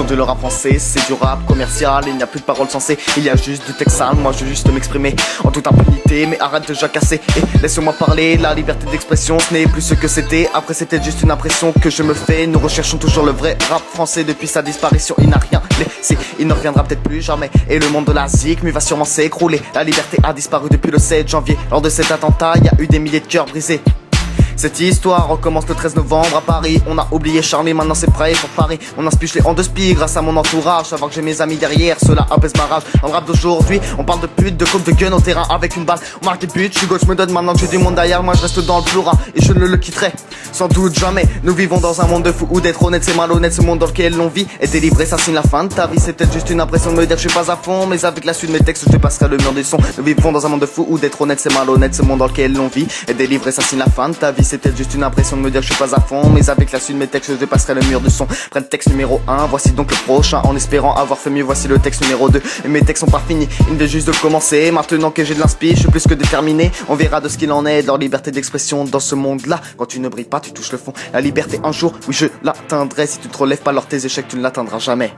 Aujourd'hui le rap français c'est du rap commercial, il n'y a plus de paroles sensées, il y a juste du texte sale. Moi je veux juste m'exprimer en toute impunité, mais arrête de jacasser et laisse-moi parler. La liberté d'expression ce n'est plus ce que c'était, après c'était juste une impression que je me fais. Nous recherchons toujours le vrai rap français, depuis sa disparition il n'a rien laissé, il ne reviendra peut-être plus jamais. Et le monde de la zik va sûrement s'écrouler. La liberté a disparu depuis le 7 janvier. Lors de cet attentat il y a eu des milliers de cœurs brisés. Cette histoire recommence le 13 novembre à Paris. On a oublié Charlie, maintenant c'est prêt pour Paris. On inspire les en deux spies grâce à mon entourage. Savoir que j'ai mes amis derrière, cela apaise ma rage. Dans le rap d'aujourd'hui, on parle de pute, de coke, de gun au terrain avec une balle. On marque des buts, je suis gauche, me donne maintenant que j'ai du monde derrière. Moi je reste dans le plural et je ne le quitterai sans doute jamais. Nous vivons dans un monde de fous où d'être honnête c'est malhonnête. Ce monde dans lequel l'on vit est délivré, ça signe la fin de ta vie. C'est peut-être juste une impression de me dire que je suis pas à fond, mais avec la suite de mes textes je te passerai le mur du son. Nous vivons dans un monde de fous où d'être honnête c'est malhonnête. Ce monde dans lequel l'on vit est délivré, ça signe la fin de ta vie. C'est peut-être juste une impression de me dire que je suis pas à fond, mais avec la suite de mes textes je dépasserai le mur du son. Prenne texte numéro 1, voici donc le prochain. En espérant avoir fait mieux, voici le texte numéro 2. Et mes textes sont pas finis, ils viennent juste de commencer. Maintenant que j'ai de l'inspi, je suis plus que déterminé. On verra de ce qu'il en est de leur liberté d'expression dans ce monde là. Quand tu ne brilles pas tu touches le fond. La liberté un jour, oui je l'atteindrai. Si tu te relèves pas lors tes échecs tu ne l'atteindras jamais.